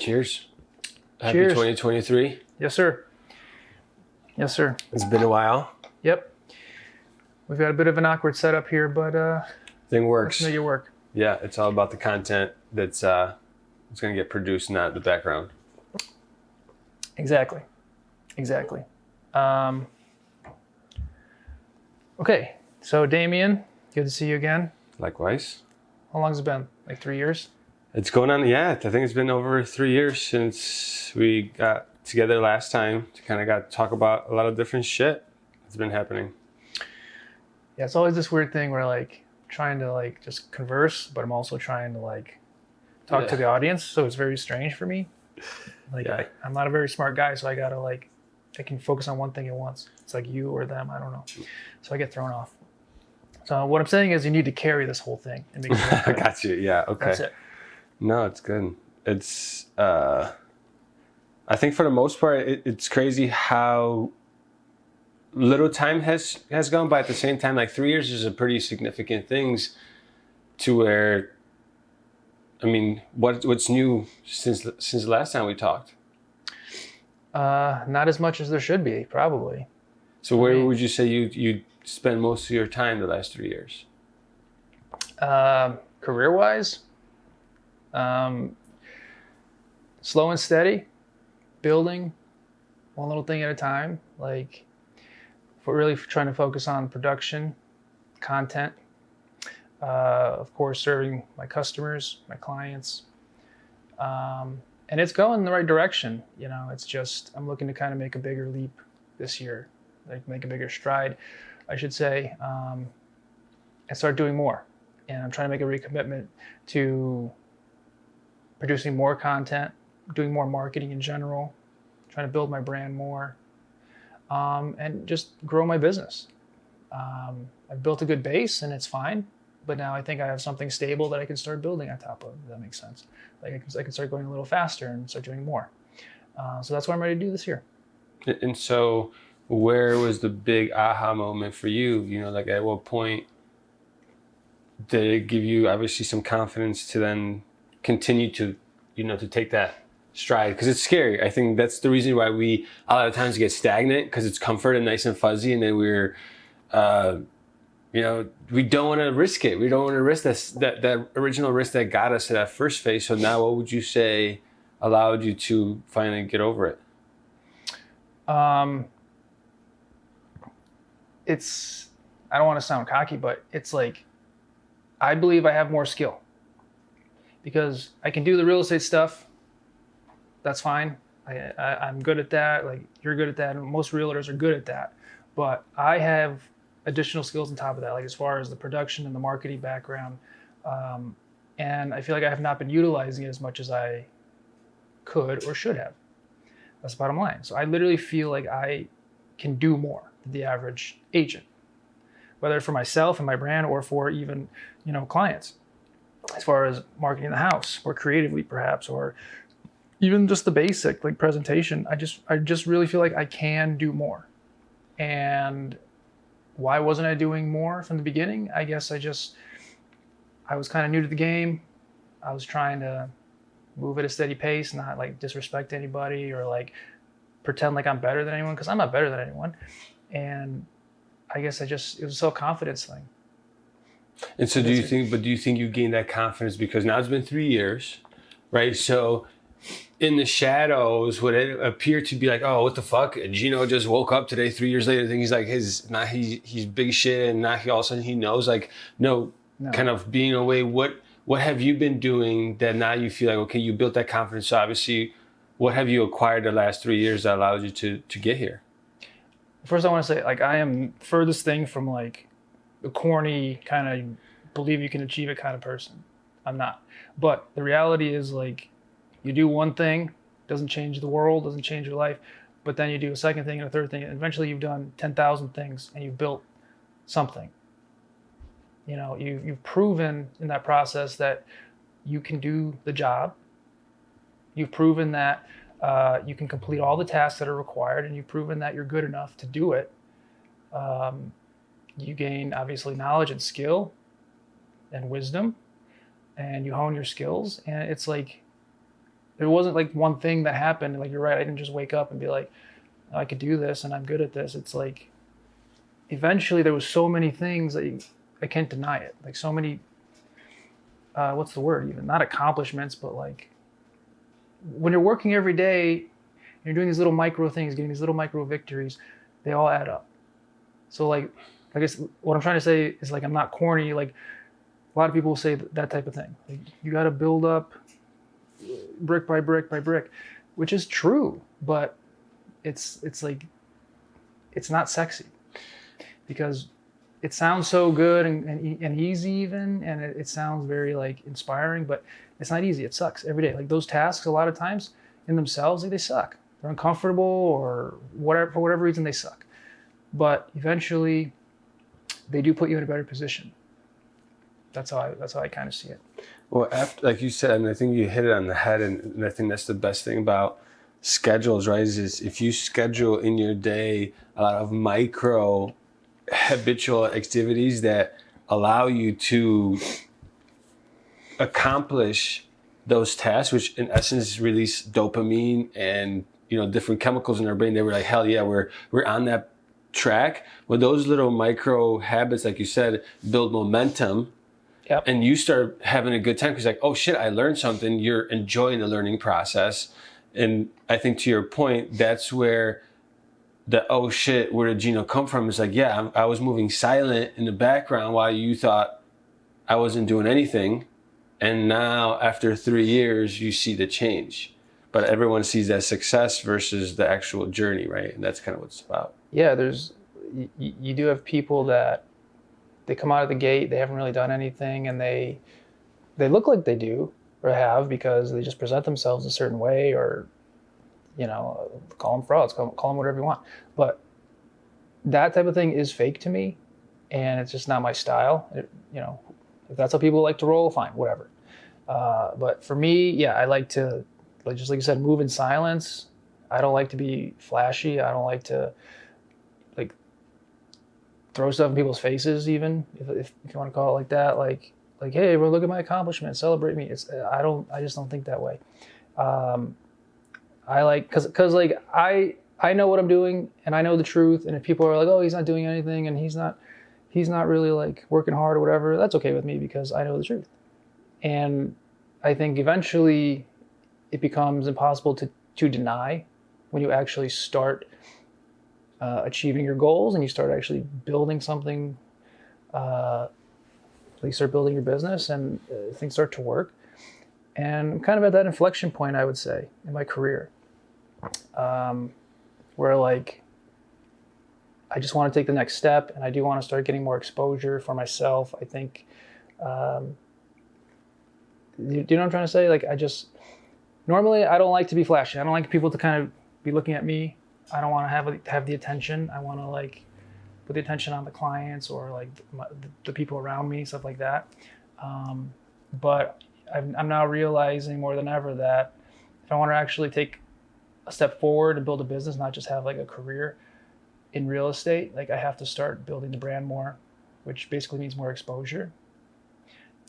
Cheers. Happy Cheers. 2023. Yes, sir. Yes, sir. It's been a while. Yep. We've got a bit of an awkward setup here, but Thing works. let's make it work. Yeah, it's all about the content that's it's going to get produced, not the background. Exactly. Okay, so Damian, good to see you again. Likewise. How long has it been? Like 3 years? It's going on, yeah. I think it's been over 3 years since we got together last time to kind of got to talk about a lot of different shit that's been happening. Yeah, it's always this weird thing where like trying to like just converse, but I'm also trying to like talk to the audience, so it's very strange for me. Like I'm not a very smart guy, so I gotta like I can focus on one thing at once. It's like you or them, I don't know. So I get thrown off. So what I'm saying is you need to carry this whole thing and make it I got you. Yeah, okay. That's it. No, it's good. It's I think for the most part it's crazy how little time has gone by. At the same time, like 3 years is a pretty significant things to where, I mean, what's new since the last time we talked? Not as much as there should be, probably. So where would you say you spend most of your time the last 3 years? Career-wise, slow and steady, building one little thing at a time. Like, we're really trying to focus on production, content, of course, serving my customers, my clients. And it's going in the right direction. You know, it's just, I'm looking to kind of make a bigger leap this year, like make a bigger stride, I should say, and start doing more. And I'm trying to make a recommitment to producing more content, doing more marketing in general, trying to build my brand more, and just grow my business. I've built a good base and it's fine, but now I think I have something stable that I can start building on top of, if that makes sense. Like I can start going a little faster and start doing more. So that's what I'm ready to do this year. And so where was the big aha moment for you? You know, like at what point did it give you obviously some confidence to then continue to, you know, to take that stride? Because it's scary. I think that's the reason why we a lot of times get stagnant, because it's comfort and nice and fuzzy, and then we're you know, we don't want to risk it. We don't want to risk that original risk that got us to that first phase. So now what would you say allowed you to finally get over it? It's, I don't want to sound cocky, but it's like, I believe I have more skill because I can do the real estate stuff. That's fine. I'm good at that. Like, you're good at that. And most realtors are good at that. But I have additional skills on top of that, like as far as the production and the marketing background. And I feel like I have not been utilizing it as much as I could or should have. That's the bottom line. So I literally feel like I can do more than the average agent, whether for myself and my brand or for even, you know, clients, as far as marketing the house or creatively perhaps, or even just the basic like presentation. I just really feel like I can do more. And why wasn't I doing more from the beginning? I guess I was kind of new to the game. I was trying to move at a steady pace, not like disrespect anybody or like pretend like I'm better than anyone, because I'm not better than anyone. And I guess it was a self-confidence thing. And so do you think you gained that confidence because now it's been 3 years, right? So in the shadows, would it appear to be like, oh, what the fuck? Gino just woke up today 3 years later. I think he's like he's big shit, and now all of a sudden he knows. Like, no. Kind of being away. What have you been doing that now you feel like, okay, you built that confidence? So obviously, what have you acquired the last 3 years that allowed you to get here? First, I want to say, like, I am furthest thing from like the corny kind of believe you can achieve it kind of person. I'm not. But the reality is, like, you do one thing, doesn't change the world, doesn't change your life, but then you do a second thing and a third thing, and eventually you've done 10,000 things and you've built something. You know, you've proven in that process that you can do the job. You've proven that you can complete all the tasks that are required, and you've proven that you're good enough to do it. You gain, obviously, knowledge and skill and wisdom, and you hone your skills. And it's like, there wasn't like one thing that happened. Like, you're right. I didn't just wake up and be like, I could do this and I'm good at this. It's like, eventually there was so many things that I can't deny it. Like, so many, what's the word even? Not accomplishments, but like, when you're working every day, you're doing these little micro things, getting these little micro victories, they all add up. So like, I guess what I'm trying to say is, like, I'm not corny. Like, a lot of people say that type of thing. Like, you got to build up brick by brick by brick, which is true, but it's like, it's not sexy, because it sounds so good and easy even, and it sounds very like inspiring, but it's not easy. It sucks every day. Like, those tasks a lot of times in themselves, like, they suck. They're uncomfortable, or whatever, for whatever reason they suck. But eventually they do put you in a better position. That's how I kind of see it. Well, after, like you said, I think you hit it on the head, and I think that's the best thing about schedules, right? Is if you schedule in your day a lot of micro habitual activities that allow you to accomplish those tasks, which in essence release dopamine and, you know, different chemicals in our brain. They were like, hell yeah, we're on that track. Well, those little micro habits, like you said, build momentum. Yep. And you start having a good time because, like, oh shit, I learned something. You're enjoying the learning process. And I think, to your point, that's where the oh shit, where did Gino come from? It's like, yeah, I was moving silent in the background while you thought I wasn't doing anything. And now after 3 years, you see the change. But everyone sees that success versus the actual journey, right? And that's kind of what it's about. Yeah, you do have people that they come out of the gate, they haven't really done anything, and they look like they do or have because they just present themselves a certain way, or, you know, call them frauds, call them whatever you want. But that type of thing is fake to me, and it's just not my style. You know, if that's how people like to roll, fine, whatever. But for me, yeah, I like to, like, just like you said, move in silence. I don't like to be flashy. I don't like to, like, throw stuff in people's faces, even if you want to call it like that. Like, hey, everyone, look at my accomplishment, celebrate me. I just don't think that way. I like, cause like I know what I'm doing, and I know the truth. And if people are like, oh, he's not doing anything, and he's not really like working hard or whatever, that's okay with me, because I know the truth. And I think eventually it becomes impossible to deny when you actually start achieving your goals, and you start actually building something. You start building your business, and things start to work. And I'm kind of at that inflection point, I would say, in my career, where, like, I just want to take the next step, and I do want to start getting more exposure for myself. I think, do you know what I'm trying to say? Like, normally I don't like to be flashy. I don't like people to kind of be looking at me. I don't want to have the attention. I want to, like, put the attention on the clients, or like the people around me, stuff like that. But I'm now realizing more than ever that if I want to actually take a step forward and build a business, not just have like a career in real estate, like, I have to start building the brand more, which basically means more exposure.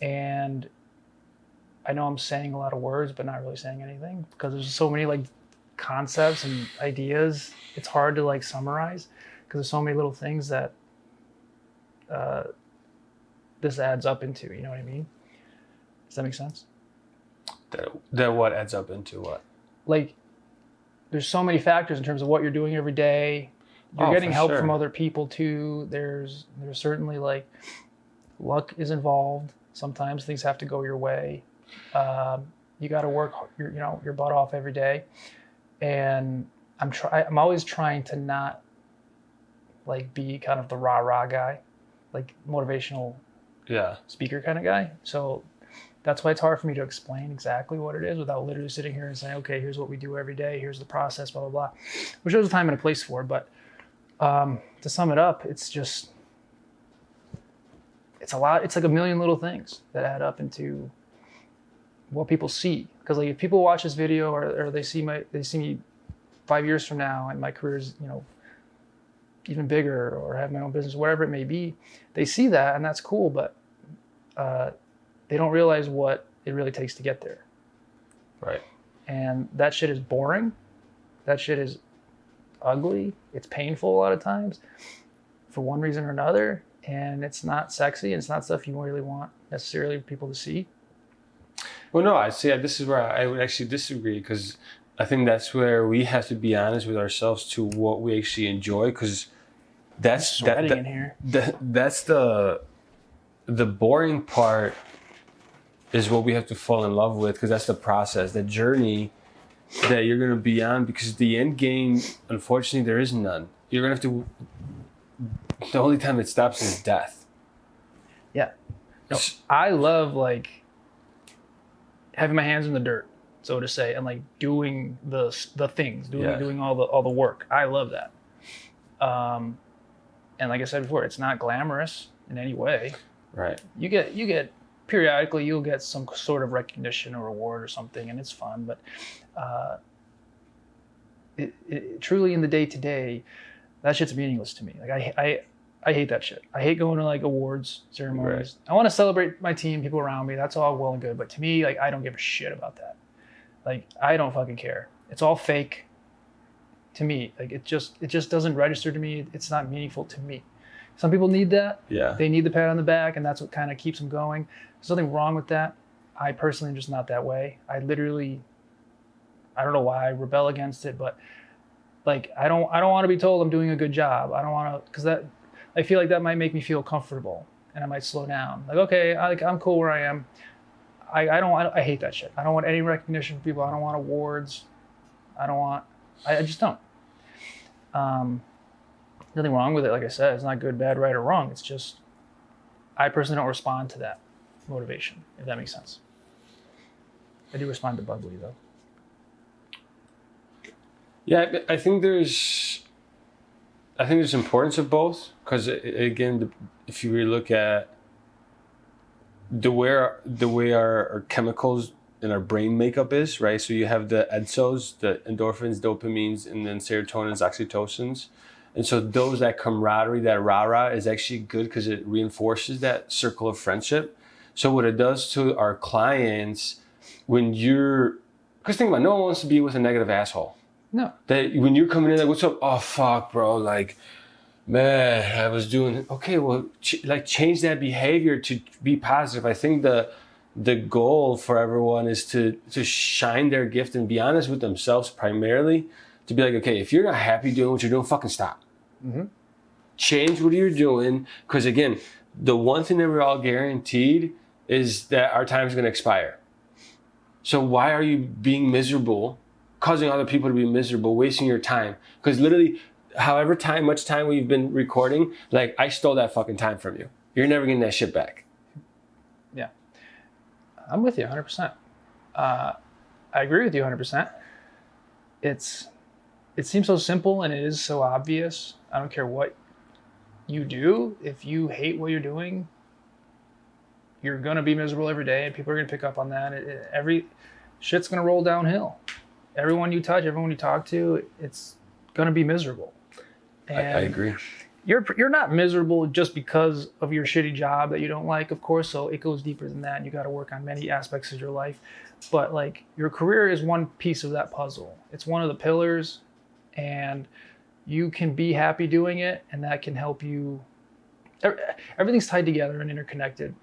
And I know I'm saying a lot of words, but not really saying anything, because there's so many, like, concepts and ideas. It's hard to, like, summarize, because there's so many little things that this adds up into. You know what I mean? Does that make sense? That what adds up into what? Like, there's so many factors in terms of what you're doing every day. You're getting help from other people too. There's certainly, like, luck is involved. Sometimes things have to go your way. You got to work your butt off every day. And I'm always trying to not, like, be kind of the rah-rah guy, like, motivational speaker kind of guy. So that's why it's hard for me to explain exactly what it is without literally sitting here and saying, okay, here's what we do every day, here's the process, blah, blah, blah, which there's a time and a place for. But to sum it up, it's a lot. It's like a million little things that add up into what people see. Because, like, if people watch this video, or they see me 5 years from now, and my career's, you know, even bigger, or have my own business, whatever it may be, they see that, and that's cool. But they don't realize what it really takes to get there. Right. And that shit is boring. That shit is ugly. It's painful a lot of times for one reason or another. And it's not sexy. And it's not stuff you really want necessarily people to see. Well, no, I see. This is where I would actually disagree, because I think that's where we have to be honest with ourselves to what we actually enjoy, because that's in here. That's the boring part is what we have to fall in love with, because that's the process, the journey that you're going to be on, because the end game, unfortunately, there is none. You're going to have to, the only time it stops is death. Yeah. No, I love like having my hands in the dirt, so to say, and like doing the things, doing all the work. I love that. And like I said before, it's not glamorous in any way. Right. You get periodically you'll get some sort of recognition or reward or something, and it's fun. But it truly in the day to day, that shit's meaningless to me. Like I hate that shit. I hate going to like awards ceremonies. Right. I want to celebrate my team, people around me. That's all well and good. But to me, like, I don't give a shit about that. Like, I don't fucking care. It's all fake to me. Like, it just doesn't register to me. It's not meaningful to me. Some people need that. Yeah. They need the pat on the back, and that's what kind of keeps them going. There's nothing wrong with that. I personally am just not that way. I don't know why I rebel against it, but like, I don't want to be told I'm doing a good job. I don't want to, because that, I feel like that might make me feel comfortable, and I might slow down. Like, okay, I'm cool where I am. I hate that shit. I don't want any recognition from people. I don't want awards. I just don't. Nothing wrong with it. Like I said, it's not good, bad, right, or wrong. It's just, I personally don't respond to that motivation, if that makes sense. I do respond to bubbly though. Yeah, I think there's importance of both, because again, if you really look at the way our chemicals in our brain makeup is, right? So you have the EDSOs, the endorphins, dopamines, and then serotonins, oxytocins. And so that camaraderie, that rah-rah is actually good because it reinforces that circle of friendship. So what it does to our clients because think about it, no one wants to be with a negative asshole. No. That when you're coming in like, what's up? Oh, fuck, bro. Like, man, I was doing, okay, well, change that behavior to be positive. I think the goal for everyone is to shine their gift and be honest with themselves primarily, to be like, okay, if you're not happy doing what you're doing, fucking stop. Mm-hmm. Change what you're doing, because again, the one thing that we're all guaranteed is that our time is going to expire. So why are you being miserable, causing other people to be miserable, wasting your time? Because literally, however much time we've been recording, like, I stole that fucking time from you. You're never getting that shit back. Yeah. I'm with you 100%. I agree with you 100%. It seems so simple, and it is so obvious. I don't care what you do. If you hate what you're doing, you're going to be miserable every day, and people are going to pick up on that. Every shit's going to roll downhill. Everyone you touch, everyone you talk to, it's going to be miserable. And I agree. You're not miserable just because of your shitty job that you don't like, of course. So it goes deeper than that. And you got to work on many aspects of your life. But like, your career is one piece of that puzzle. It's one of the pillars, and you can be happy doing it, and that can help you. Everything's tied together and interconnected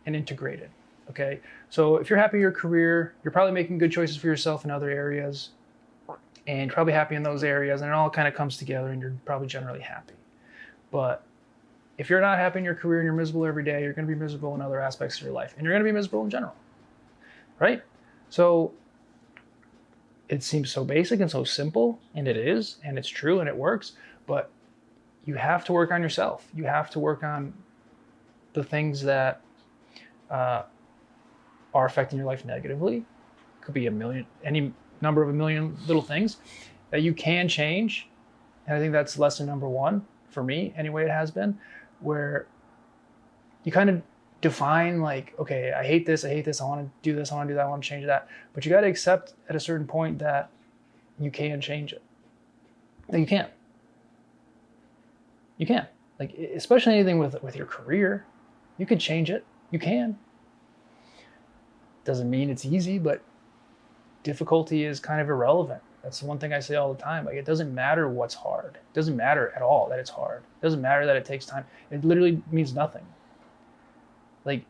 and integrated. Okay. So if you're happy in your career, you're probably making good choices for yourself in other areas, and you're probably happy in those areas, and it all kind of comes together, and you're probably generally happy. But if you're not happy in your career and you're miserable every day, you're going to be miserable in other aspects of your life, and you're going to be miserable in general. Right? So it seems so basic and so simple, and it is, and it's true, and it works, but you have to work on yourself. You have to work on the things that are affecting your life negatively. Could be any number of a million little things that you can change. And I think that's lesson number one for me, anyway. It has been, where you kind of define like, okay, I hate this, I want to do this, I want to do that, I want to change that. But you got to accept at a certain point that you can change it. Like, you can. You can. Like, especially anything with your career, you can change it. You can. Doesn't mean it's easy, but difficulty is kind of irrelevant. That's the one thing I say all the time. Like, it doesn't matter what's hard. It doesn't matter at all that it's hard. It doesn't matter that it takes time. It literally means nothing. Like,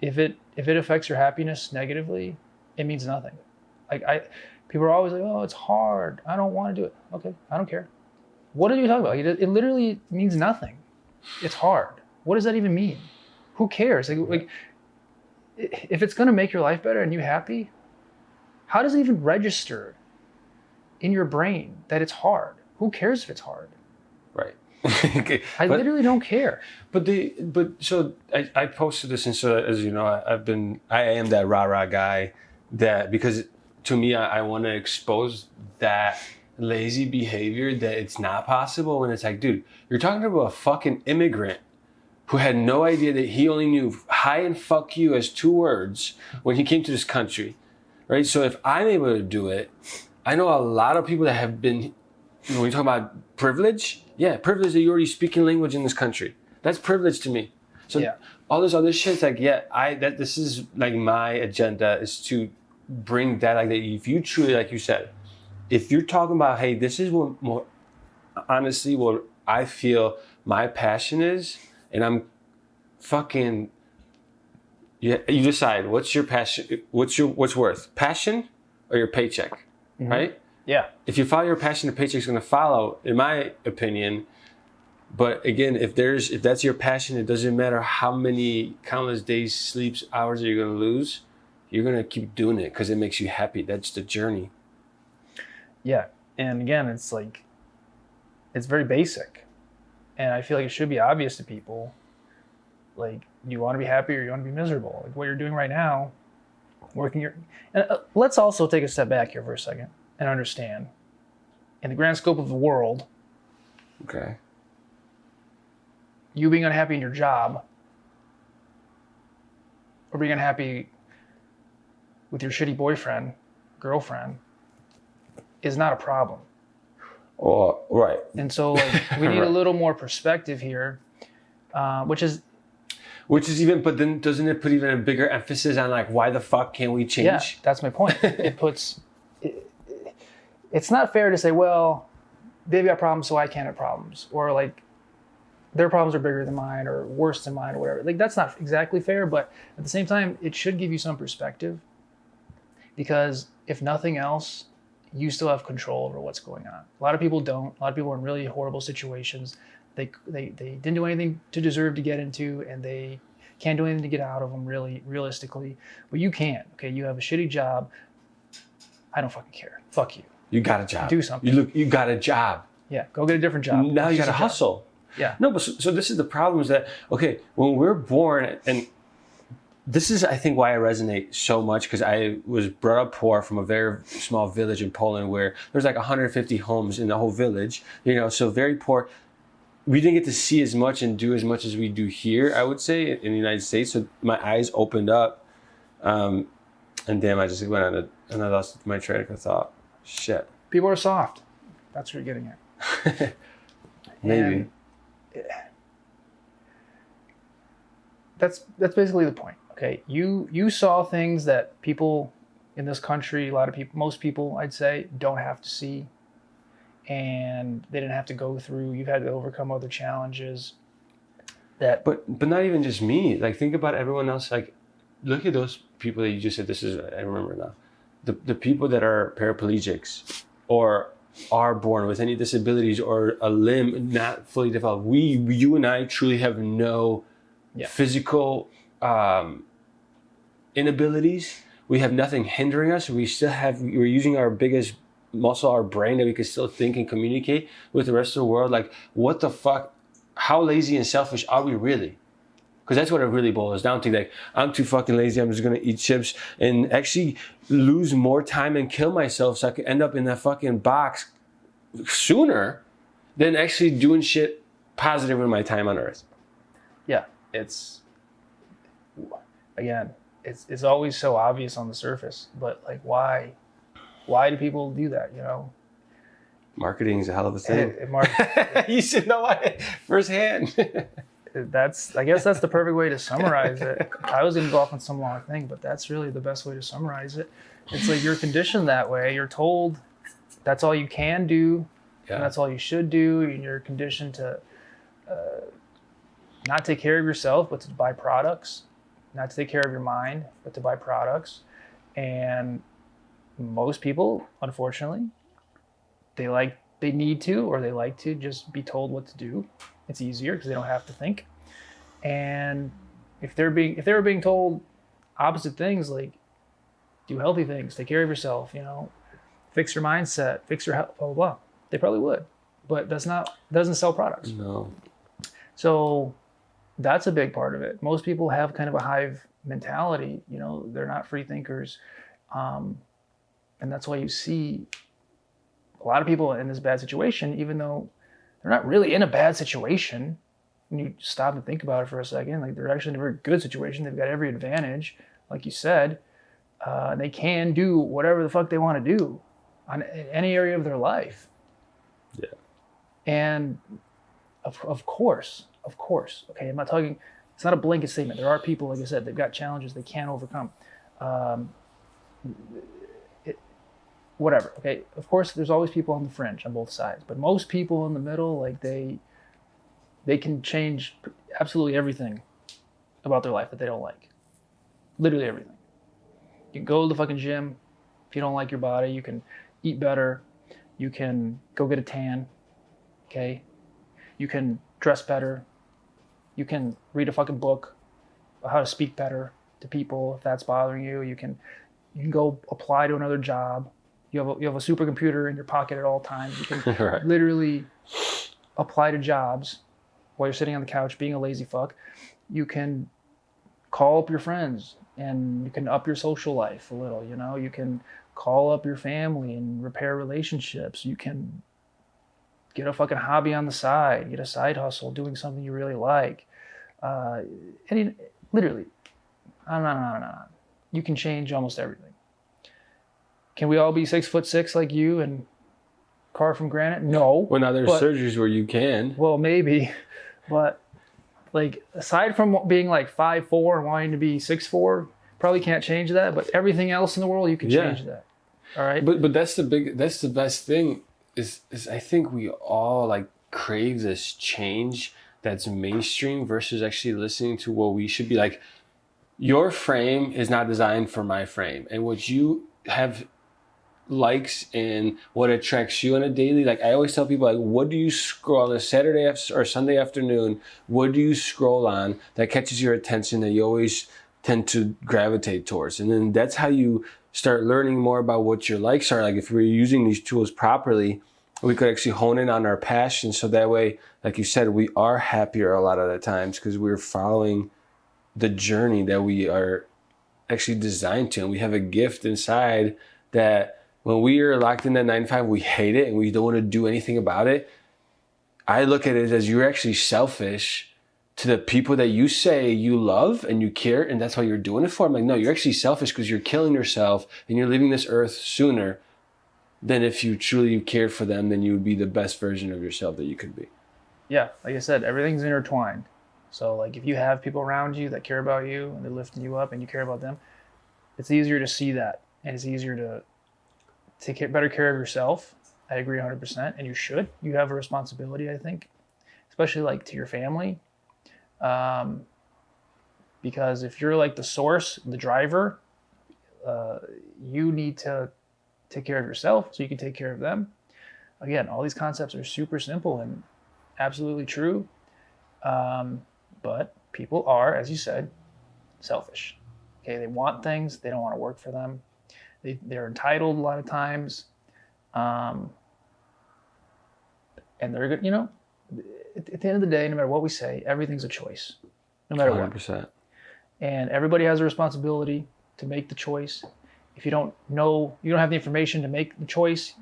if it affects your happiness negatively, it means nothing. Like, people are always like, oh, it's hard. I don't want to do it. Okay, I don't care. What are you talking about? It literally means nothing. It's hard. What does that even mean? Who cares? Like if it's going to make your life better and you happy, how does it even register in your brain that it's hard? Who cares if it's hard? Right. I literally don't care. So I posted this, and so as you know, I am that rah-rah guy that, because to me, I want to expose that lazy behavior, that it's not possible. When it's like, dude, you're talking about a fucking immigrant who had no idea that he only knew hi and fuck you as 2 words when he came to this country, right? So if I'm able to do it, I know a lot of people that have been, when we talk about privilege, privilege that you're already speaking language in this country. That's privilege to me. So all this other shit's like, this is like my agenda, is to bring that, like, that if you truly, like you said, if you're talking about, hey, this is what honestly what I feel my passion is, and I'm fucking, you decide what's your passion, what's worth, passion or your paycheck, right? Yeah. If you follow your passion, the paycheck's going to follow, in my opinion. But again, if that's your passion, it doesn't matter how many countless days, sleeps, hours that you're going to lose. You're going to keep doing it because it makes you happy. That's the journey. Yeah. And again, it's like, it's very basic. And I feel like it should be obvious to people. Like, you want to be happy or you want to be miserable? Like what you're doing right now, and let's also take a step back here for a second and understand, in the grand scope of the world, okay, you being unhappy in your job or being unhappy with your shitty boyfriend, girlfriend, is not a problem. Oh, right. And so, like, we need a little more perspective here, which is even, but then doesn't it put even a bigger emphasis on, like, why the fuck can't we change? Yeah, that's my point. It's not fair to say, well, they've got problems, so I can't have problems. Or, like, their problems are bigger than mine or worse than mine or whatever. Like, that's not exactly fair, but at the same time, it should give you some perspective. Because if nothing else, you still have control over what's going on. A lot of people don't. A lot of people are in really horrible situations. They didn't do anything to deserve to get into, and they can't do anything to get out of them, really, realistically. But you can. Okay, you have a shitty job. I don't fucking care. Fuck you. You got a job. Do something. You got a job. Yeah, go get a different job. Now you got to hustle. Yeah. No, but so this is the problem, is that, okay, when we're born, and this is, I think, why I resonate so much, because I was brought up poor from a very small village in Poland where there's like 150 homes in the whole village, so very poor. We didn't get to see as much and do as much as we do here, I would say, in the United States. So my eyes opened up. And damn, I just went on and I lost my train of thought. Shit. People are soft. That's what you're getting at. Maybe. That's basically the point. Okay, you saw things that people in this country, most people, I'd say, don't have to see, and they didn't have to go through. You've had to overcome other challenges. But not even just me. Like, think about everyone else. Like, look at those people that you just said. I remember now. The people that are paraplegics or are born with any disabilities or a limb not fully developed. You and I truly have no physical inabilities. We have nothing hindering us. We're using our biggest muscle, our brain, that we can still think and communicate with the rest of the world. Like, what the fuck? How lazy and selfish are we really? Because that's what it really boils down to. Like, I'm too fucking lazy. I'm just going to eat chips and actually lose more time and kill myself so I could end up in that fucking box sooner than actually doing shit positive in my time on Earth. Yeah, it's always so obvious on the surface, but, like, why do people do that, Marketing is a hell of a thing. Yeah. You should know why firsthand. I guess that's the perfect way to summarize it. I was going to go off on some long thing, but that's really the best way to summarize it. It's like you're conditioned that way. You're told that's all you can do, and that's all you should do, and you're conditioned to not take care of yourself, but to buy products, not to take care of your mind, but to buy products. And most people, unfortunately, they need to, or they like to just be told what to do. It's easier because they don't have to think. And if they were being told opposite things, like do healthy things, take care of yourself, you know, fix your mindset, fix your health, blah, blah, blah, they probably would. But doesn't sell products. No. So that's a big part of it. Most people have kind of a hive mentality, you know, they're not free thinkers. And that's why you see a lot of people in this bad situation, even though they're not really in a bad situation. When you stop and think about it for a second, like they're actually in a very good situation. They've got every advantage, like you said. They can do whatever the fuck they want to do in any area of their life. Yeah. And of course, okay, I'm not talking, it's not a blanket statement. There are people, like I said, they've got challenges they can't overcome. Whatever, okay, of course, there's always people on the fringe on both sides, but most people in the middle, like they can change absolutely everything about their life that they don't like. Literally everything. You can go to the fucking gym. If you don't like your body, you can eat better. You can go get a tan, okay? You can dress better. You can read a fucking book about how to speak better to people if that's bothering you. You can go apply to another job. You have a supercomputer in your pocket at all times. You can right. literally apply to jobs while you're sitting on the couch being a lazy fuck. You can call up your friends and you can up your social life a little, you know? You can call up your family and repair relationships. You can get a fucking hobby on the side, get a side hustle, doing something you really like. Literally, on. You can change almost everything. Can we all be 6'6" like you and carve from granite? No. Well, now there's surgeries where you can. Well, maybe, but like aside from being like 5'4" and wanting to be 6'4", probably can't change that. But everything else in the world, you can change that. All right. But that's the best thing is I think we all like crave this change that's mainstream versus actually listening to what we should be like. Your frame is not designed for my frame, and what you have likes and what attracts you on a daily, like I always tell people, like, what do you scroll on a Saturday or Sunday afternoon? What do you scroll on that catches your attention that you always tend to gravitate towards? And then that's how you start learning more about what your likes are. Like if we're using these tools properly, we could actually hone in on our passion. So that way, like you said, we are happier a lot of the times because we're following the journey that we are actually designed to. And we have a gift inside that when we are locked in that 9 to 5, we hate it and we don't want to do anything about it. I look at it as you're actually selfish to the people that you say you love and you care, and that's why you're doing it for. I'm like, no, you're actually selfish because you're killing yourself and you're leaving this earth sooner than if you truly cared for them, then you would be the best version of yourself that you could be. Yeah, like I said, everything's intertwined. So like if you have people around you that care about you and they're lifting you up and you care about them, it's easier to see that, and it's easier to take better care of yourself. I agree 100%, and you should. You have a responsibility, I think, especially like to your family. Because if you're like the source, the driver, you need to take care of yourself so you can take care of them. Again, all these concepts are super simple and absolutely true. But people are, as you said, selfish. Okay, they want things, they don't want to work for them. They're entitled a lot of times. And they're good, you know, at the end of the day, no matter what we say, everything's a choice, no matter 100%. what. And everybody has a responsibility to make the choice. If you don't know, you don't have the information to make the choice,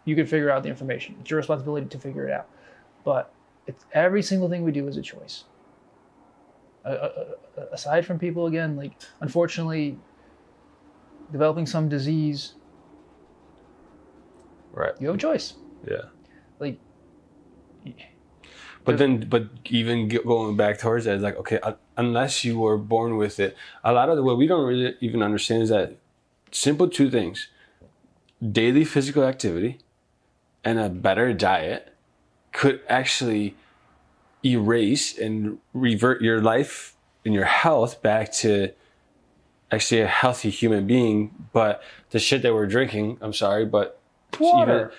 you can figure out the information. It's your responsibility to figure it out. But every single thing we do is a choice. Aside from people, again, like, unfortunately, developing some disease, right? You have a choice. Yeah. Like, But even going back towards that, it's like, okay, unless you were born with it, a lot of what we don't really even understand is that simple two things: daily physical activity and a better diet could actually erase and revert your life and your health back to actually a healthy human being. But the shit that we're drinking, I'm sorry, but water.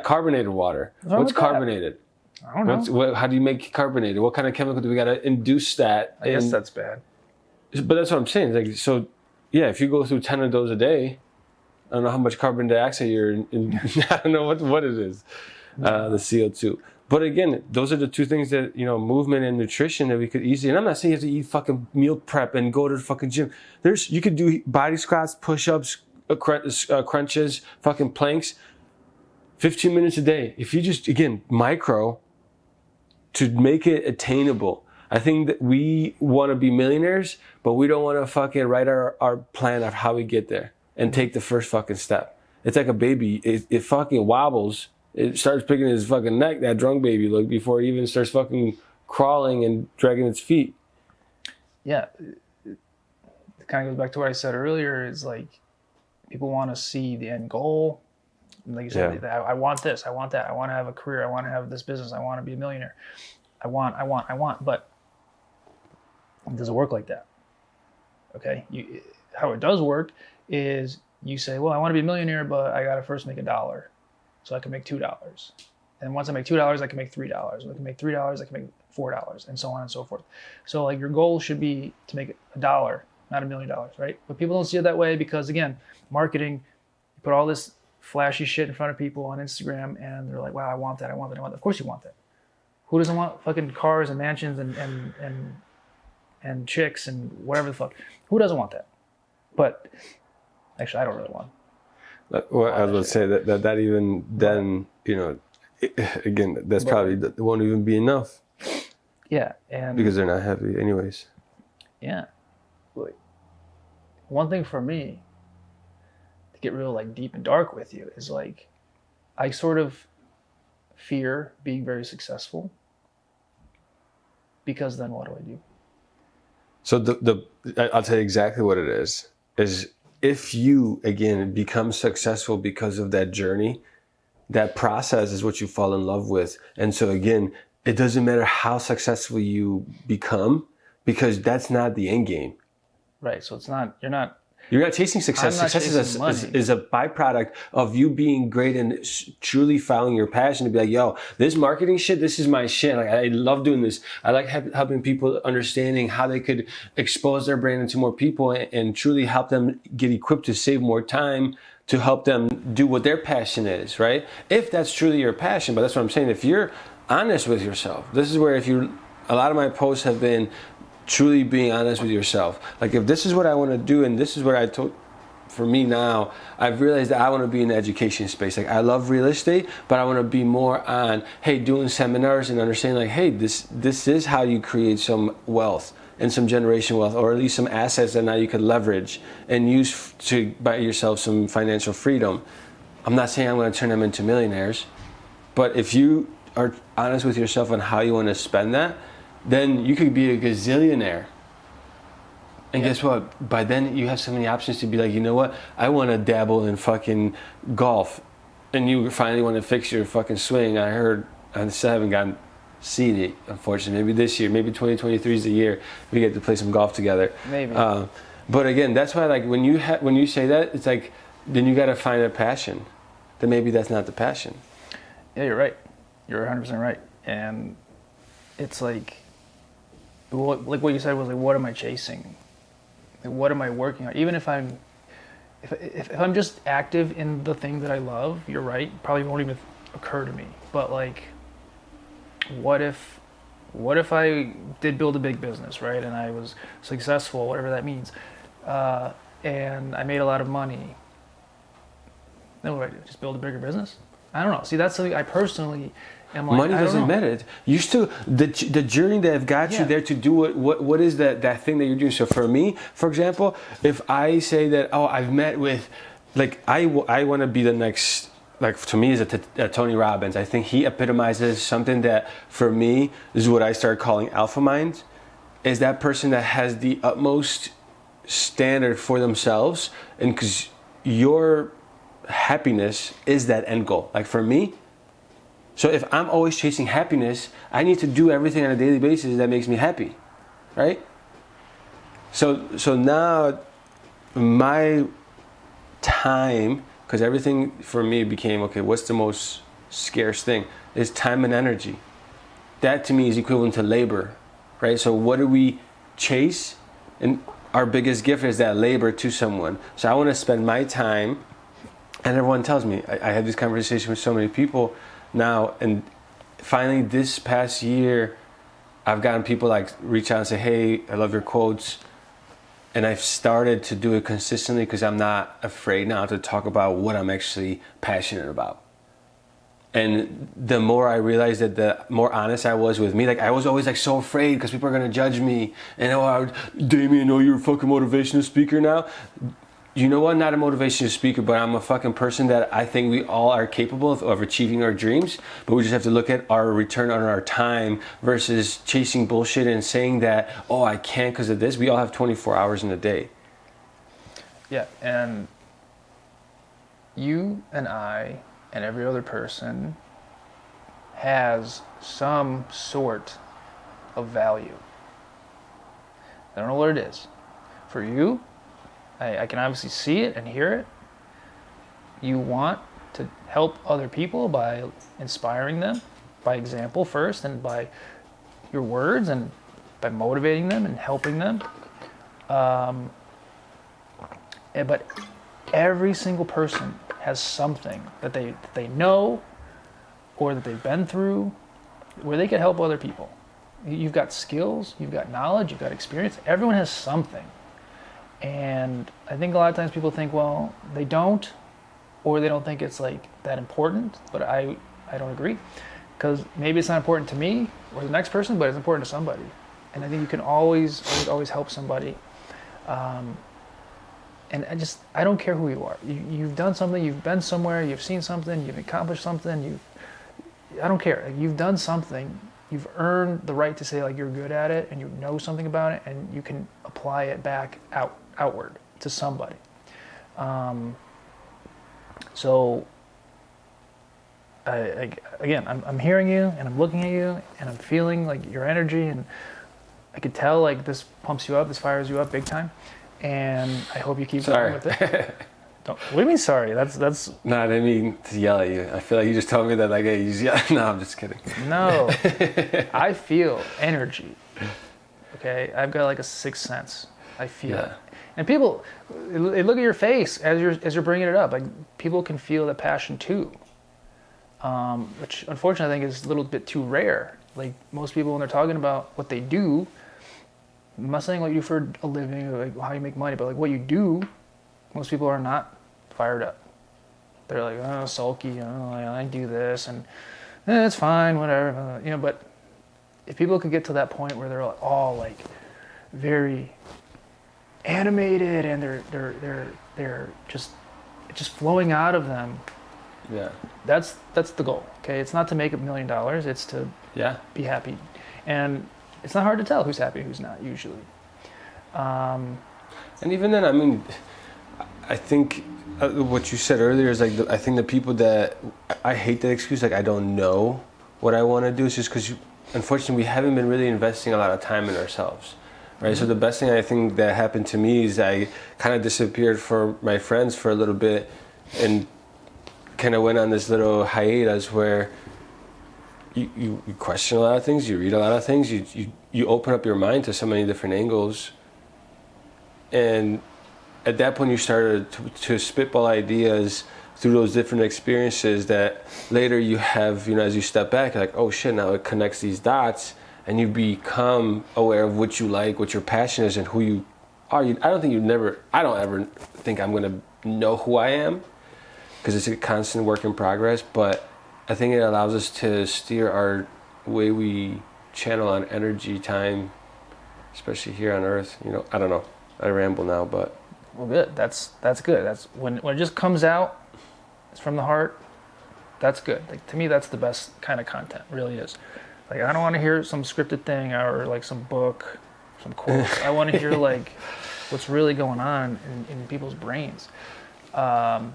Carbonated water. What's carbonated? I don't know. How do you make it carbonated? What kind of chemical do we got to induce that? I guess that's bad. But that's what I'm saying. Like, so, yeah, if you go through 10 of those a day, I don't know how much carbon dioxide you're in. I don't know what it is, the CO2. But again, those are the two things that, movement and nutrition that we could easily, and I'm not saying you have to eat fucking meal prep and go to the fucking gym. You could do body squats, push-ups, crunches, fucking planks, 15 minutes a day. If you just, again, micro to make it attainable. I think that we want to be millionaires, but we don't want to fucking write our plan of how we get there and take the first fucking step. It's like a baby. It fucking wobbles. It starts picking his fucking neck, that drunk baby look, before it even starts fucking crawling and dragging its feet. Yeah. It kind of goes back to what I said earlier, is like people want to see the end goal. Like you said, I want this, I want that, I want to have a career, I want to have this business, I want to be a millionaire. I want, but it doesn't work like that. Okay? How it does work is you say, well, I want to be a millionaire, but I got to first make $1 so I can make $2. And once I make $2, I can make $3. When I can make $3, I can make $4, and so on and so forth. So like your goal should be to make $1, not $1 million, right? But people don't see it that way because, again, marketing, you put all this flashy shit in front of people on Instagram and they're like, wow, I want that. Of course you want that. Who doesn't want fucking cars and mansions and chicks and whatever the fuck? Who doesn't want that? But actually, I don't really want. Well, I was going to say that even then, again, that's probably it won't even be enough. Yeah, and because they're not heavy, anyways. Yeah, like one thing for me to get real like deep and dark with you is like I sort of fear being very successful because then what do I do? So I'll tell you exactly what it is if you, again, become successful because of that journey, that process is what you fall in love with. And so, again, it doesn't matter how successful you become because that's not the end game. Right. So you're not chasing success. Success is a byproduct of you being great and truly following your passion to be like, yo, this marketing shit, this is my shit. Like, I love doing this. I like helping people understanding how they could expose their brand into more people and truly help them get equipped to save more time to help them do what their passion is, right? If that's truly your passion. But that's what I'm saying. If you're honest with yourself, this is where a lot of my posts have been truly being honest with yourself. Like, if this is what I want to do and this is what I told, for me now, I've realized that I want to be in the education space. Like, I love real estate, but I want to be more on, hey, doing seminars and understanding like, hey, this is how you create some wealth and some generation wealth, or at least some assets that now you could leverage and use to buy yourself some financial freedom. I'm not saying I'm going to turn them into millionaires, but if you are honest with yourself on how you want to spend that, then you could be a gazillionaire. And guess what? By then you have so many options to be like, you know what? I want to dabble in fucking golf. And you finally want to fix your fucking swing. I heard, I still haven't gotten seen it, unfortunately. Maybe this year, maybe 2023 is the year we get to play some golf together. Maybe. But again, that's why like when you say that, it's like, then you got to find a passion. Then maybe that's not the passion. Yeah, you're right. You're 100% right. And it's like what you said was like, what am I chasing? Like, what am I working on? Even if I'm just active in the thing that I love, you're right, probably won't even occur to me. But like, what if I did build a big business, right? And I was successful, whatever that means, and I made a lot of money. Then what do I do? Just build a bigger business? I don't know. See, that's something I personally am like, money doesn't matter. You still the journey that have got you there to do what is that thing that you're doing. So for me, for example, if I say that I've met with, like, I want to be the next like to me is a Tony Robbins. I think he epitomizes something that for me is what I started calling alpha mind, is that person that has the utmost standard for themselves, and because your happiness is that end goal. Like for me, so if I'm always chasing happiness, I need to do everything on a daily basis that makes me happy, right? So now my time, because everything for me became, okay, what's the most scarce thing? Is time and energy. That to me is equivalent to labor, right? So what do we chase? And our biggest gift is that labor to someone. So I want to spend my time, and everyone tells me, I have this conversation with so many people now, and finally this past year, I've gotten people like reach out and say, hey, I love your quotes. And I've started to do it consistently because I'm not afraid now to talk about what I'm actually passionate about. And the more I realized that, the more honest I was with me. Like I was always like so afraid because people are going to judge me. And Damian, you're a fucking motivational speaker now. You know what? Not a motivational speaker, but I'm a fucking person that I think we all are capable of achieving our dreams. But we just have to look at our return on our time versus chasing bullshit and saying that, oh, I can't because of this. We all have 24 hours in a day. Yeah, and you and I and every other person has some sort of value. I don't know what it is. For you, I can obviously see it and hear it. You want to help other people by inspiring them, by example first, and by your words, and by motivating them and helping them. But every single person has something that they know or that they've been through where they can help other people. You've got skills, you've got knowledge, you've got experience. Everyone has something. And I think a lot of times people think, well, they don't, or they don't think it's like that important, but I don't agree. Because maybe it's not important to me or the next person, but it's important to somebody. And I think you can always help somebody. And I don't care who you are. You've done something, you've been somewhere, you've seen something, you've accomplished something, I don't care. You've done something, you've earned the right to say like you're good at it and you know something about it and you can apply it back outward to somebody. So I'm hearing you and I'm looking at you and I'm feeling like your energy, and I could tell like this pumps you up, this fires you up big time. And I hope you keep going with it. What do you mean sorry? That's No, I didn't mean to yell at you. I feel like you just told me that like, hey, you just yell. No, I'm just kidding. No, I feel energy. Okay, I've got like a sixth sense. I feel it. And people, they look at your face as you're bringing it up. Like people can feel the passion too, which unfortunately I think is a little bit too rare. Like most people when they're talking about what they do, I'm not saying what you do for a living or like how you make money, but like what you do, most people are not fired up. They're like, oh, sulky, I do this and it's fine, whatever, But if people could get to that point where they're all like very animated and they're just flowing out of them. Yeah. That's the goal. Okay, it's not to make $1 million. It's to be happy, and it's not hard to tell who's happy, who's not usually. And even then, I mean, I think what you said earlier is like I think the people that I hate that excuse, like I don't know what I want to do, is just because unfortunately we haven't been really investing a lot of time in ourselves. Right, so the best thing I think that happened to me is I kind of disappeared for my friends for a little bit and kind of went on this little hiatus where you question a lot of things, you read a lot of things, you open up your mind to so many different angles, and at that point you started to spitball ideas through those different experiences that later you have, as you step back, you're like, oh shit, now it connects these dots. And you become aware of what you like, what your passion is, and who you are. I don't ever think I'm going to know who I am, because it's a constant work in progress. But I think it allows us to steer our way we channel on energy, time, especially here on Earth. I don't know. I ramble now, but well, good. That's good. That's when it just comes out. It's from the heart. That's good. Like, to me, that's the best kind of content. Really is. Like, I don't want to hear some scripted thing or like some book, some quotes. I want to hear like what's really going on in people's brains. And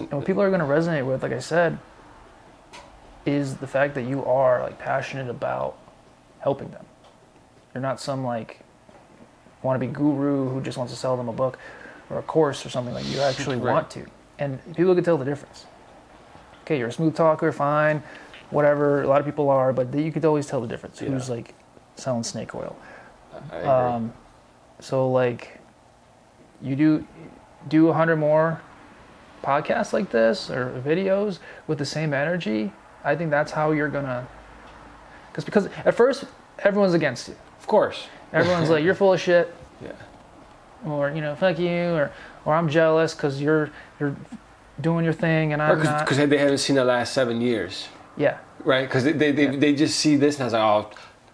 what people are going to resonate with, like I said, is the fact that you are like passionate about helping them. You're not some like wannabe guru who just wants to sell them a book or a course or something. Like, you actually want to. And people can tell the difference. Okay, you're a smooth talker, fine, whatever. A lot of people are, but you could always tell the difference. Yeah. Who's like selling snake oil. I agree. So like, you do 100 more podcasts like this or videos with the same energy. I think that's how you're gonna. Because at first everyone's against you. Of course. Everyone's like, you're full of shit. Yeah. Or, you know, fuck you, or I'm jealous because you're doing your thing and I'm not. Because they haven't seen the last 7 years. Yeah. Right? Because they just see this and I was like, oh,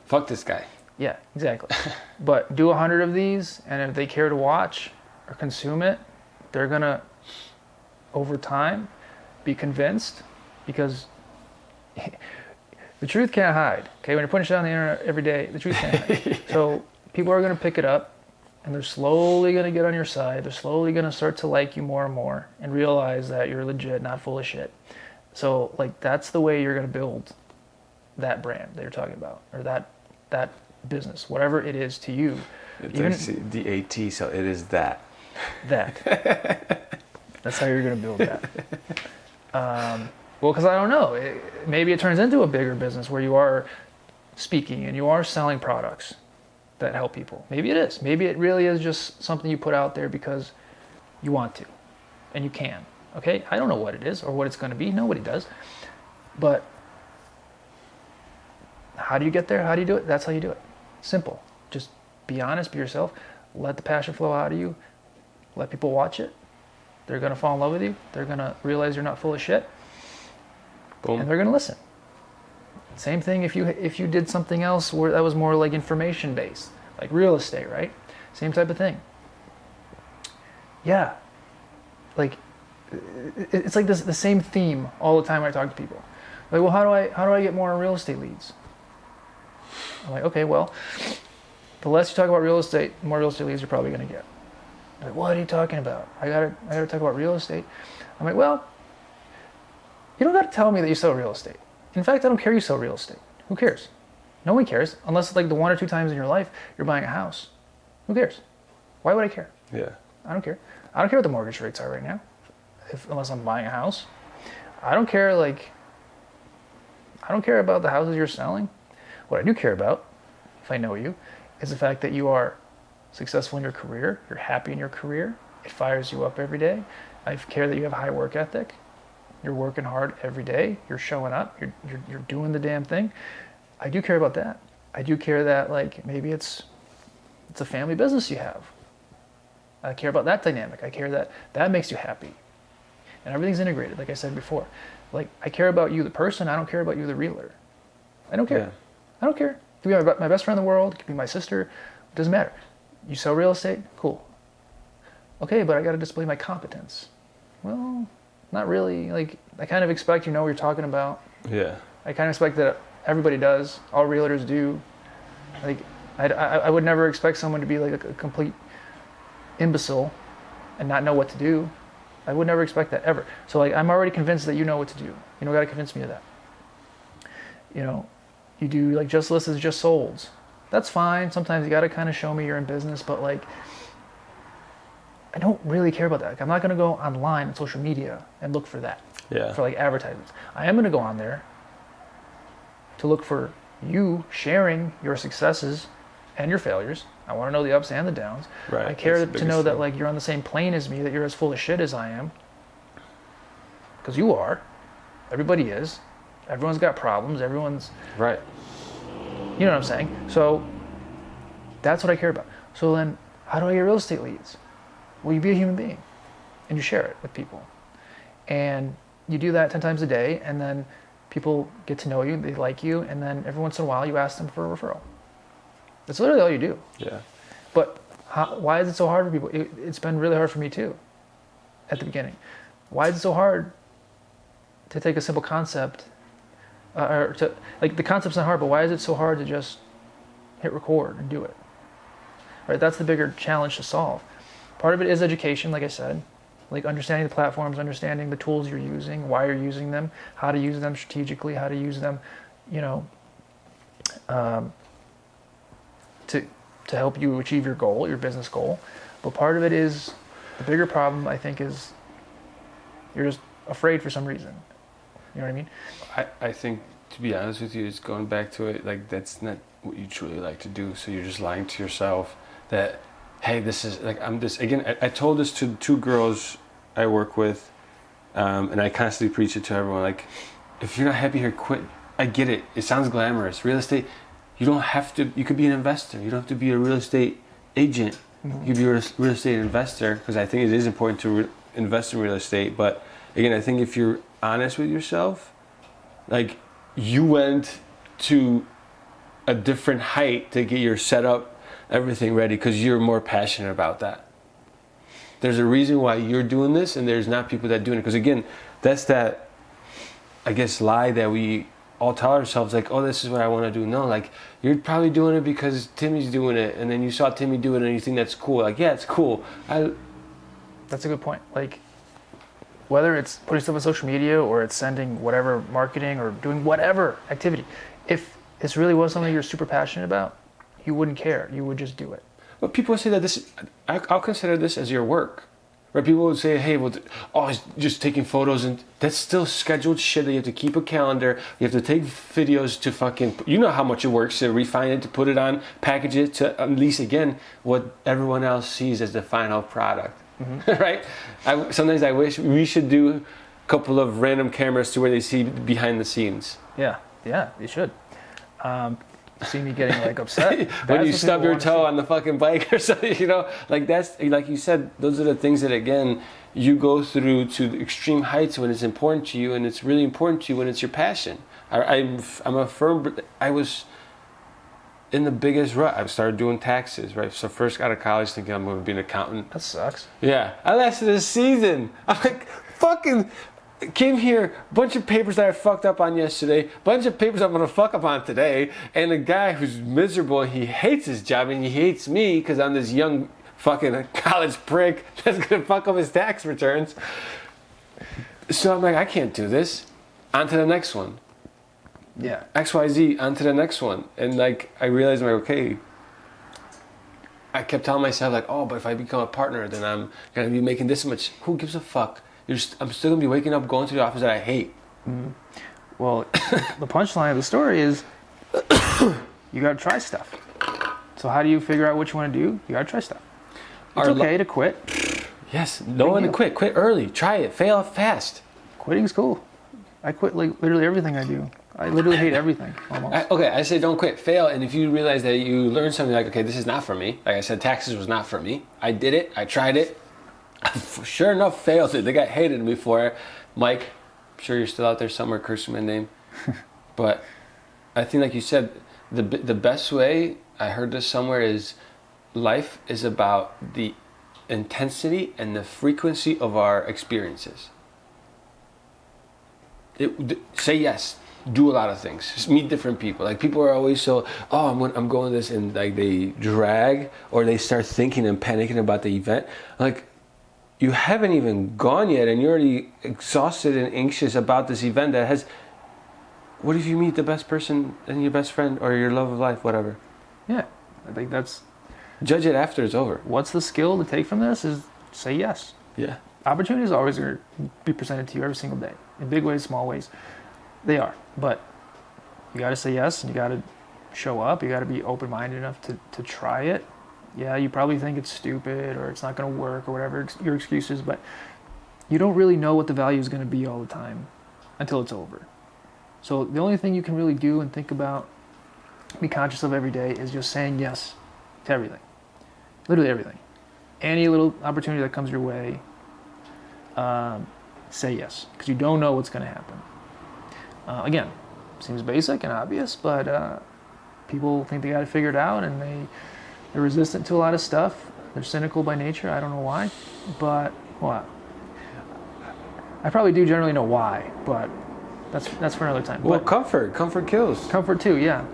fuck this guy. Yeah, exactly. But do 100 of these, and if they care to watch or consume it, they're gonna, over time, be convinced, because the truth can't hide. Okay, when you're putting shit on the internet every day, the truth can't hide. So people are gonna pick it up, and they're slowly gonna get on your side. They're slowly gonna start to like you more and more, and realize that you're legit, not full of shit. So like, that's the way you're gonna build that brand that you're talking about, or that business, whatever it is to you. It's actually DAT, so it is that. That's how you're gonna build that. Well, because I don't know, maybe it turns into a bigger business where you are speaking and you are selling products that help people. Maybe it is. Maybe it really is just something you put out there because you want to, and you can. Okay, I don't know what it is or what it's going to be. Nobody does. But how do you get there? How do you do it? That's how you do it. Simple. Just be honest, be yourself. Let the passion flow out of you. Let people watch it. They're going to fall in love with you. They're going to realize you're not full of shit. Boom. And they're going to listen. Same thing if you did something else where that was more like information based, like real estate, right? Same type of thing. Yeah. Like, it's like this, the same theme all the time when I talk to people. Like, well, how do I get more real estate leads? I'm like, okay, well, the less you talk about real estate, the more real estate leads you're probably going to get. They're like, what are you talking about? I gotta talk about real estate. I'm like, well, you don't got to tell me that you sell real estate. In fact, I don't care you sell real estate. Who cares? No one cares, unless it's like the 1 or 2 times in your life you're buying a house. Who cares? Why would I care? Yeah. I don't care. I don't care what the mortgage rates are right now, unless I'm buying a house. I don't care about the houses you're selling. What I do care about, if I know you, is the fact that you are successful in your career, you're happy in your career, it fires you up every day. I care that you have high work ethic. You're working hard every day. You're showing up. You're doing the damn thing. I do care about that. I do care that, like, maybe it's a family business you have. I care about that dynamic. I care that makes you happy. And everything's integrated, like I said before. Like, I care about you, the person. I don't care about you, the realtor. I don't care. Yeah. I don't care. It could be my best friend in the world. It could be my sister. It doesn't matter. You sell real estate? Cool. Okay, but I got to display my competence. Well, not really. Like, I kind of expect you know what you're talking about. Yeah. I kind of expect that everybody does. All realtors do. Like, I would never expect someone to be like a complete imbecile and not know what to do. I would never expect that, ever. So, like, I'm already convinced that you know what to do. You don't got to convince me of that. You know, you do, like, just lists, just solds. That's fine. Sometimes you got to kind of show me you're in business, but, like, I don't really care about that. Like, I'm not going to go online on social media and look for that. Yeah. For, like, advertisements. I am going to go on there to look for you sharing your successes and your failures. I want to know the ups and the downs. Right. I care to know that, like, you're on the same plane as me, that you're as full of shit as I am. Because you are. Everybody is. Everyone's got problems. Everyone's... Right. You know what I'm saying? So that's what I care about. So then, how do I get real estate leads? Well, you be a human being, and you share it with people. And you do that 10 times a day, and then people get to know you, they like you, and then every once in a while you ask them for a referral. That's literally all you do. Yeah. But why is it so hard for people? It's been really hard for me too, at the beginning. Why is it so hard to take a simple concept, or to like the concept's not hard, but why is it so hard to just hit record and do it? Right, that's the bigger challenge to solve. Part of it is education, like I said, like understanding the platforms, understanding the tools you're using, why you're using them, how to use them strategically, how to use them, to help you achieve your goal, your business goal. But part of it is, the bigger problem, I think, is you're just afraid for some reason. You know what I mean? I think, to be honest with you, it's going back to it, like, that's not what you truly like to do. So you're just lying to yourself that, hey, this is, like, I'm this, again, I told this to 2 girls I work with, and I constantly preach it to everyone, like, if you're not happy here, quit. I get it. It sounds glamorous. Real estate, you don't have to, you could be an investor. You don't have to be a real estate agent. You could be a real estate investor, because I think it is important to invest in real estate. But again, I think if you're honest with yourself, like, you went to a different height to get your setup, everything ready, because you're more passionate about that. There's a reason why you're doing this, and there's not people that are doing it. Because again, that's that, I guess, lie that we all tell ourselves, like, oh, this is what I want to do. No, like, you're probably doing it because Timmy's doing it, and then you saw Timmy do it and you think that's cool. Like, yeah, it's cool. That's a good point. Like, whether it's putting stuff on social media or it's sending whatever marketing or doing whatever activity, if this really was something you're super passionate about, you wouldn't care. You would just do it. But people say that this, I'll consider this as your work. Right? People would say, hey, well, oh, he's just taking photos, and that's still scheduled shit that you have to keep a calendar. You have to take videos to fucking, you know how much it works to refine it, to put it on, package it, to unleash again what everyone else sees as the final product. Right? Sometimes I wish we should do a couple of random cameras to where they see behind the scenes. Yeah, you should. See me getting like upset when you stub your toe on the fucking bike or something, like that's, like you said, those are the things that, again, you go through to the extreme heights when it's important to you, and it's really important to you when it's your passion. I'm a firm, I was in the biggest rut. I started doing taxes, right? So first got out of college thinking I'm going to be an accountant. That sucks. Yeah, I lasted a season. I'm like, fucking came here, bunch of papers that I fucked up on yesterday, bunch of papers I'm gonna fuck up on today, and a guy who's miserable, he hates his job, and he hates me because I'm this young fucking college prick that's gonna fuck up his tax returns. So I'm like, I can't do this. On to the next one. Yeah. XYZ, on to the next one. And like, I realized, I'm like, okay, I kept telling myself, like, oh, but if I become a partner, then I'm gonna be making this much. Who gives a fuck? I'm still gonna be waking up, going to the office that I hate. Mm-hmm. Well, the punchline of the story is you gotta try stuff. So how do you figure out what you want to do? You gotta try stuff. It's okay to quit. Yes, no one to quit. Quit early. Try it. Fail fast. Quitting's cool. I quit like literally everything I do. I literally hate everything almost. I say don't quit. Fail, and if you realize that you learn something, like, okay, this is not for me. Like I said, taxes was not for me. I did it. I tried it. Sure enough, failed it. The guy hated me for it. Mike, I'm sure you're still out there somewhere cursing my name. But I think, like you said, the best way, I heard this somewhere, is life is about the intensity and the frequency of our experiences. Say yes. Do a lot of things. Just meet different people. Like, people are always so, oh, I'm going to this, and like they drag, or they start thinking and panicking about the event. Like, you haven't even gone yet, and you're already exhausted and anxious about this event that has. What if you meet the best person and your best friend or your love of life, whatever? Yeah, I think that's. Judge it after it's over. What's the skill to take from this is say yes. Yeah. Opportunities are always going to be presented to you every single day, in big ways, small ways. They are, but you got to say yes, and you got to show up. You got to be open-minded enough to try it. Yeah, you probably think it's stupid or it's not going to work or whatever your excuse is, but you don't really know what the value is going to be all the time until it's over. So the only thing you can really do and think about, be conscious of every day, is just saying yes to everything. Literally everything. Any little opportunity that comes your way, say yes, because you don't know what's going to happen. Again, seems basic and obvious, but people think they got to figure it out, and they're resistant to a lot of stuff. They're cynical by nature. I don't know why, but well, I probably do generally know why, but that's for another time. Well, But comfort kills. comfort too, yeah.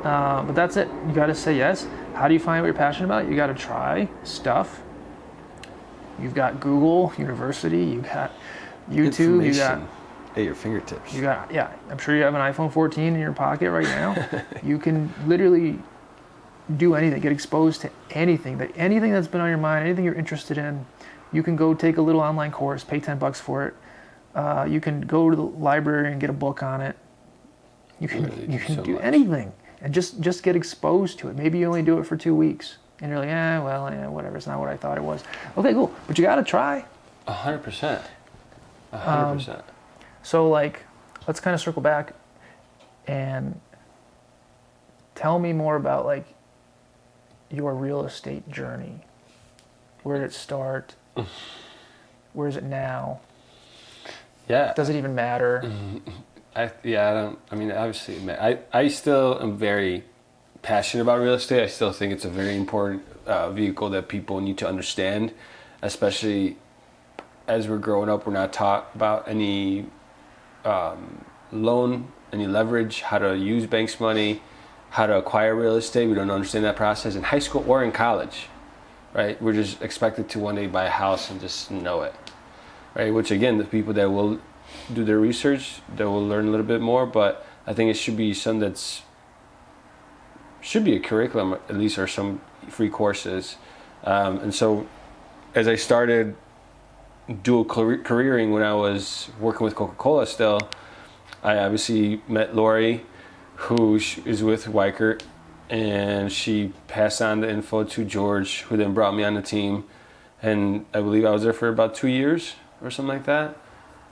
But that's it. You got to say yes. How do you find what you're passionate about? You got to try stuff. You've got Google University. You got YouTube. You got at your fingertips. yeah. I'm sure you have an iPhone 14 in your pocket right now. You can literally do anything. Get exposed to anything that's been on your mind, anything you're interested in. You can go take a little online course, pay $10 for it. You can go to the library and get a book on it. You can do much. anything and just get exposed to it. Maybe you only do it for 2 weeks and you're like, whatever. It's not what I thought it was. Okay, cool. But you got to try. 100%. 100%. So like, let's kind of circle back and tell me more about like your real estate journey. Where did it start? Where is it now? Yeah. Does it even matter? Obviously, I still am very passionate about real estate. I still think it's a very important vehicle that people need to understand, especially as we're growing up. We're not taught about any loan, any leverage, how to use banks' money, how to acquire real estate. We don't understand that process in high school or in college, right? We're just expected to one day buy a house and just know it, right? Which again, the people that will do their research, they will learn a little bit more, but I think it should be something should be a curriculum at least, or some free courses. And so as I started dual careering when I was working with Coca-Cola still, I obviously met Lori, who is with Weichert, and she passed on the info to George, who then brought me on the team. And I believe I was there for about 2 years or something like that.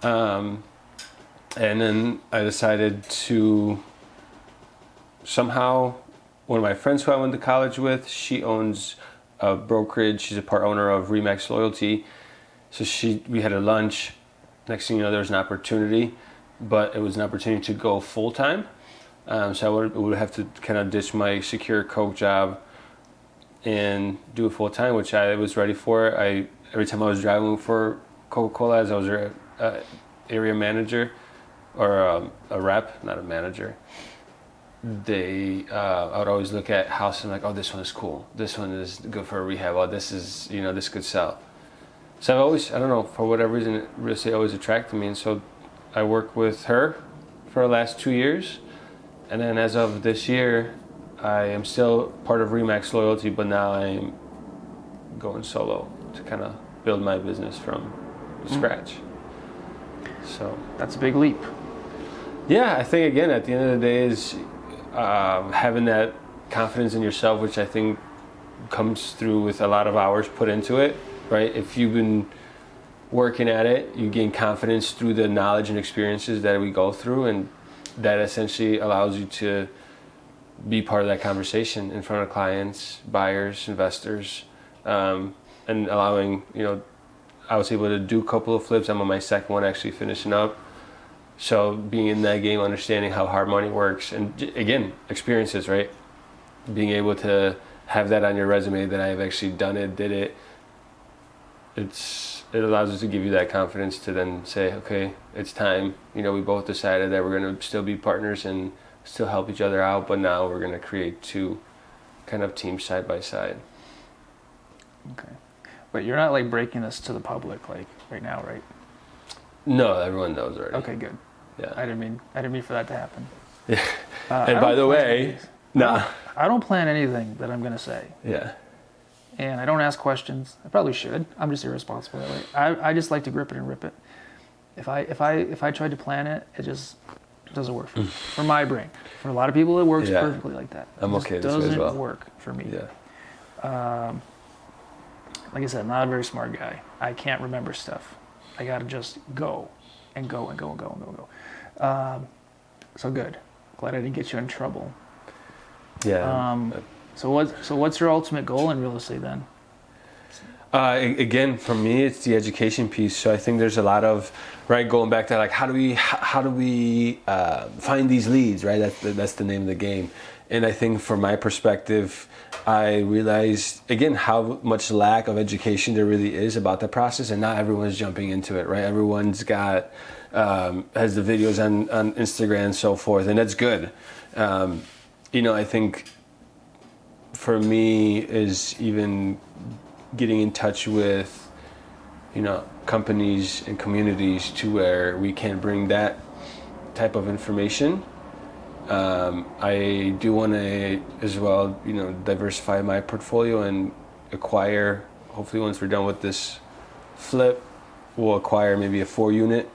And then I decided to somehow, one of my friends who I went to college with, she owns a brokerage. She's a part owner of Remax Loyalty. So we had a lunch. Next thing you know, there was an opportunity, but it was an opportunity to go full time. So I would have to kind of ditch my secure Coke job and do it full time, which I was ready for. Every time I was driving for Coca-Cola, as I was an area manager or a rep, not a manager, I would always look at houses and like, oh, this one is cool. This one is good for a rehab. Oh, this is, this could sell. So I've always, I don't know, for whatever reason, real estate always attracted me. And so I worked with her for the last 2 years. And then as of this year, I am still part of Remax Loyalty, but now I'm going solo to kind of build my business from scratch. So That's a big leap. yeah, I think again, at the end of the day is having that confidence in yourself, which I think comes through with a lot of hours put into it, right? If you've been working at it, you gain confidence through the knowledge and experiences that we go through, and that essentially allows you to be part of that conversation in front of clients, buyers, investors, and allowing, I was able to do a couple of flips. I'm on my second one actually finishing up. So being in that game, understanding how hard money works, and again, experiences, right? Being able to have that on your resume that I've actually done it, did it, it allows us to give you that confidence to then say, okay, it's time. We both decided that we're going to still be partners and still help each other out, but now we're going to create two kind of teams side by side. Okay. But you're not like breaking this to the public like right now, right? No, everyone knows already. Okay, good. Yeah. I didn't mean for that to happen. Yeah. And by the way, I don't plan anything that I'm going to say. Yeah. And I don't ask questions. I probably should. I'm just irresponsible that way. I just like to grip it and rip it. If I tried to plan it, it just doesn't work for my brain. For a lot of people, it works perfectly like that. I'm okay this way as well. It doesn't work for me. Yeah. Like I said, I'm not a very smart guy. I can't remember stuff. I got to just go and go and go and go and go and go. So good. Glad I didn't get you in trouble. Yeah. So what's your ultimate goal in real estate then? Again, for me, it's the education piece. So I think there's a lot of, right, going back to like, how do we find these leads, right? That's the name of the game. And I think from my perspective, I realized, again, how much lack of education there really is about the process, and not everyone's jumping into it, right? Everyone's got, has the videos on Instagram and so forth, and that's good. I think for me is even getting in touch with, companies and communities to where we can bring that type of information. I do want to as well, diversify my portfolio and acquire, hopefully once we're done with this flip, we'll acquire maybe a 4-unit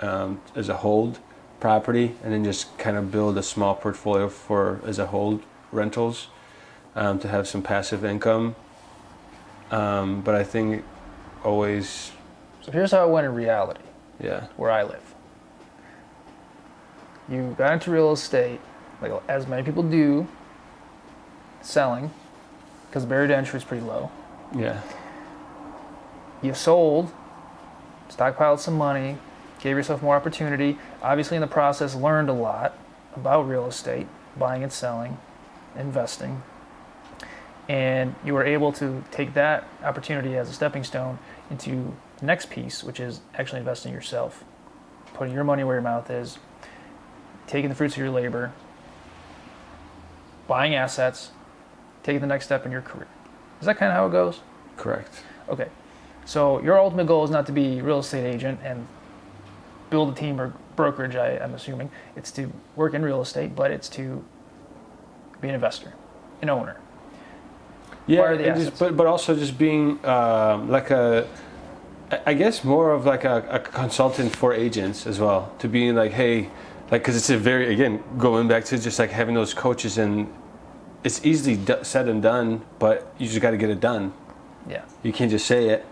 as a hold property, and then just kind of build a small portfolio as a hold rentals to have some passive income. But I think always... So here's how it went in reality. Yeah. Where I live. You got into real estate, like as many people do, selling, because the barrier to entry is pretty low. Yeah. You sold, stockpiled some money, gave yourself more opportunity. Obviously in the process learned a lot about real estate, buying and selling, investing. And you were able to take that opportunity as a stepping stone into the next piece, which is actually investing in yourself, putting your money where your mouth is, taking the fruits of your labor, buying assets, taking the next step in your career. Is that kind of how it goes? Correct. Okay. So your ultimate goal is not to be a real estate agent and build a team or brokerage, I'm assuming. It's to work in real estate, but it's to be an investor, an owner. Yeah, and but also just being I guess more of like a consultant for agents as well, to being like, hey, because it's a very, again, going back to just like having those coaches, and it's easily said and done, but you just got to get it done. Yeah. You can't just say it,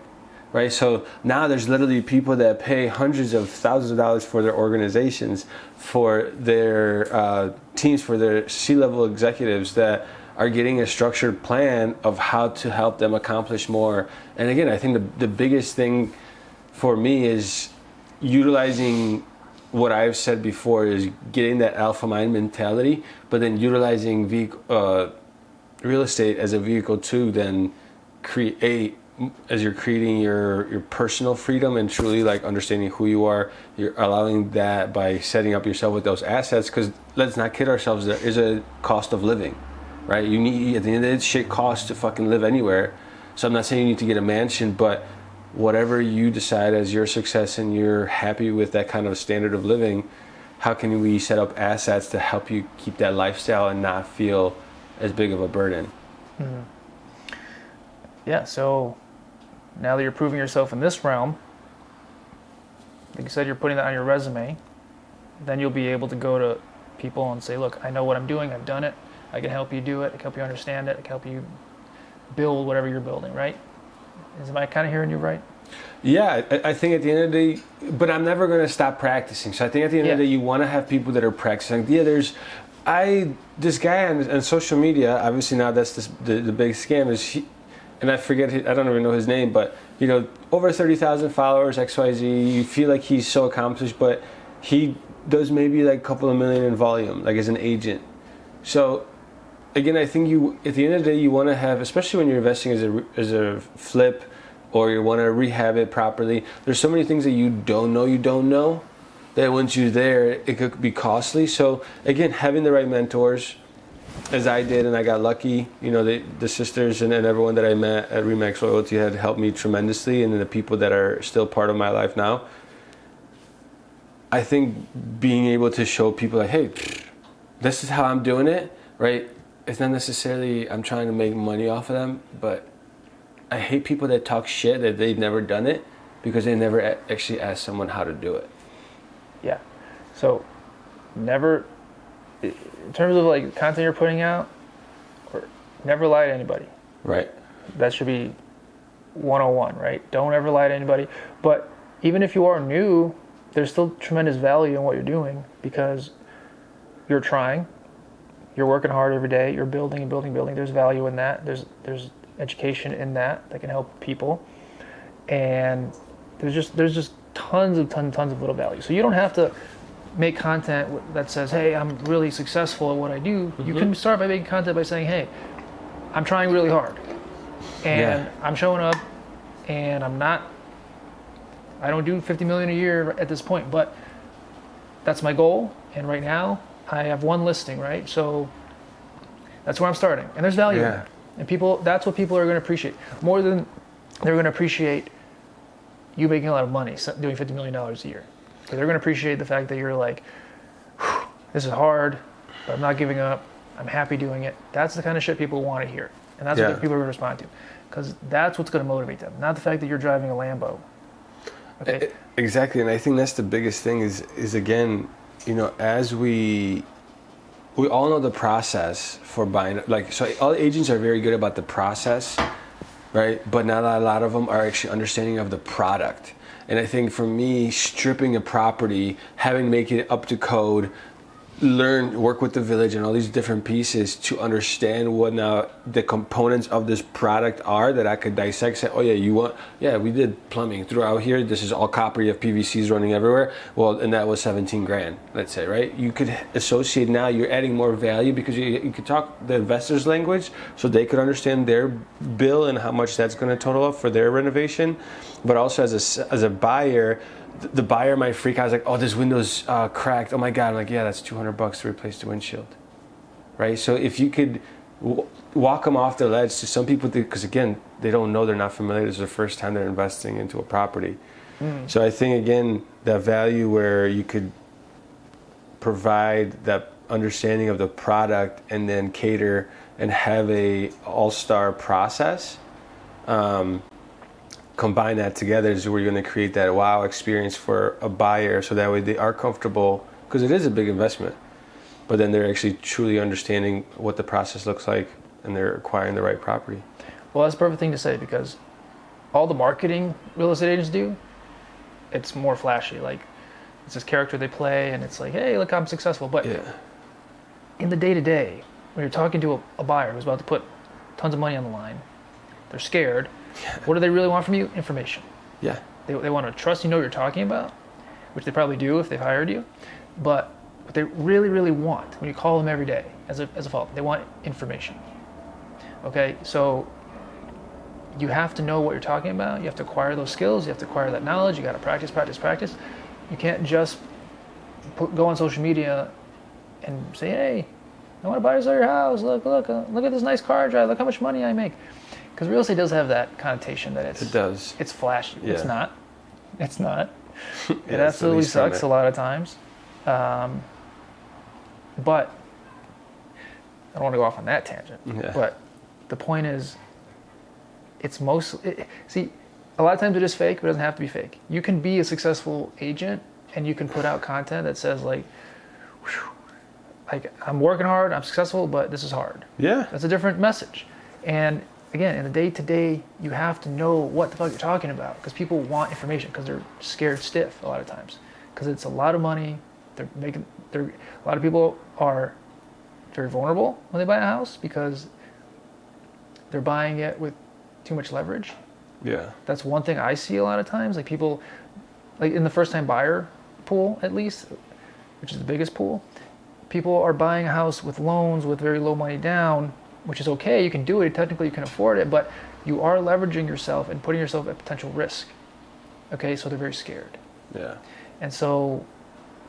right? So now there's literally people that pay hundreds of thousands of dollars for their organizations, for their teams, for their C-level executives that are getting a structured plan of how to help them accomplish more. And again, I think the biggest thing for me is utilizing what I've said before, is getting that alpha mind mentality, but then utilizing real estate as a vehicle to then create, as you're creating your personal freedom and truly like understanding who you are, you're allowing that by setting up yourself with those assets. Because let's not kid ourselves, there is a cost of living, right? You need, at the end of the day, shit costs to fucking live anywhere. So I'm not saying you need to get a mansion, but whatever you decide as your success and you're happy with that kind of standard of living, how can we set up assets to help you keep that lifestyle and not feel as big of a burden? Mm-hmm. Yeah, so now that you're proving yourself in this realm, like you said, you're putting that on your resume, then you'll be able to go to people and say, look, I know what I'm doing, I've done it, I can help you do it, I can help you understand it, I can help you build whatever you're building, right? Am I kind of hearing you right? Yeah, I think at the end of the day, but I'm never going to stop practicing. So I think at the end of the day, you want to have people that are practicing. Yeah, this guy on social media, obviously now that's the big scam is and I forget, I don't even know his name, but over 30,000 followers, XYZ, you feel like he's so accomplished, but he does maybe like a couple of million in volume, like as an agent. So again, I think at the end of the day, you want to have, especially when you're investing as a flip, or you want to rehab it properly. There's so many things that you don't know, that once you're there, it could be costly. So again, having the right mentors, as I did, and I got lucky. The sisters and everyone that I met at Remax Loyalty had helped me tremendously, and then the people that are still part of my life now. I think being able to show people like, hey, this is how I'm doing it, right? It's not necessarily I'm trying to make money off of them, but I hate people that talk shit that they've never done it because they never actually asked someone how to do it. Yeah. So never, in terms of like content you're putting out, or never lie to anybody. Right. That should be 101, right? Don't ever lie to anybody. But even if you are new, there's still tremendous value in what you're doing because you're trying. You're working hard every day. You're building and building. There's value in that. There's education in that can help people, and there's just tons of little value. So you don't have to make content that says, hey, I'm really successful at what I do, you can start by making content by saying, hey, I'm trying really hard and I'm showing up and I don't do 50 million a year at this point, but that's my goal. And right now I have one listing, right? So that's where I'm starting. And there's value in that. And that's what people are going to appreciate more than they're going to appreciate you making a lot of money doing $50 million a year. So they're going to appreciate the fact that you're like, this is hard, but I'm not giving up. I'm happy doing it. That's the kind of shit people want to hear. And that's what people are going to respond to. Because that's what's going to motivate them. Not the fact that you're driving a Lambo. Okay? Exactly. And I think that's the biggest thing is again, as we all know the process for buying, so all agents are very good about the process, right? But not a lot of them are actually understanding of the product. And I think for me, stripping a property, make it up to code, work with the village and all these different pieces to understand what now the components of this product are that I could dissect. Say, we did plumbing throughout here. This is all copper. You have PVCs running everywhere. Well, and that was 17 grand, let's say, right? You could associate now. You're adding more value because you could talk the investor's language, so they could understand their bill and how much that's going to total up for their renovation. But also as a buyer. The buyer might freak out. I was like, oh, this window's cracked. Oh my God. I'm like, yeah, that's $200 to replace the windshield. Right? So if you could walk them off the ledge to some people, because again, they don't know, they're not familiar. This is the first time they're investing into a property. So I think, again, that value where you could provide that understanding of the product and then cater and have a all-star process, combine that together is where you're going to create that wow experience for a buyer, so that way they are comfortable, because it is a big investment, but then they're actually truly understanding what the process looks like and they're acquiring the right property. Well, that's a perfect thing to say, because all the marketing real estate agents do, it's more flashy. Like, it's this character they play and it's like, hey, look, I'm successful. But in the day-to-day, when you're talking to a buyer who's about to put tons of money on the line, they're scared. What do they really want from you? Information. Yeah. They want to trust you know what you're talking about, which they probably do if they've hired you. But what they really, really want when you call them every day as a follow-up, they want information. Okay, so you have to know what you're talking about. You have to acquire those skills. You have to acquire that knowledge. You got to practice, practice, practice. You can't just go on social media and say, hey, I want to buy or sell your house. Look at this nice car I drive. Look how much money I make. Because real estate does have that connotation that it does. It's flashy. Yeah. It's not. It absolutely sucks a lot of times. But I don't want to go off on that tangent. Yeah. But the point is, it's see, a lot of times it is fake, but it doesn't have to be fake. You can be a successful agent and you can put out content that says like I'm working hard, I'm successful, but this is hard. Yeah. That's a different message. And again, in the day-to-day, you have to know what the fuck you're talking about, because people want information because they're scared stiff a lot of times, because it's a lot of money. A lot of people are very vulnerable when they buy a house because they're buying it with too much leverage. Yeah. That's one thing I see a lot of times. Like people, like in the first-time buyer pool, at least, which is the biggest pool, people are buying a house with loans with very low money down, which is okay. You can do it. Technically, you can afford it, but you are leveraging yourself and putting yourself at potential risk. Okay, so they're very scared. Yeah. And so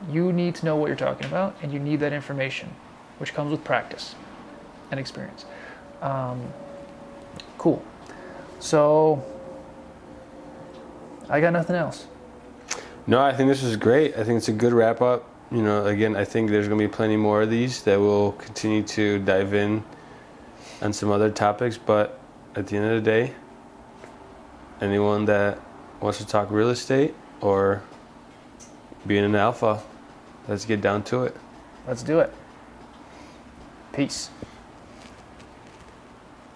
you need to know what you're talking about, and you need that information, which comes with practice and experience. Cool. So I got nothing else. No, I think this was great. I think it's a good wrap up. Again, I think there's going to be plenty more of these that we'll continue to dive in on some other topics, but at the end of the day, anyone that wants to talk real estate or being an alpha, let's get down to it. Let's do it. Peace.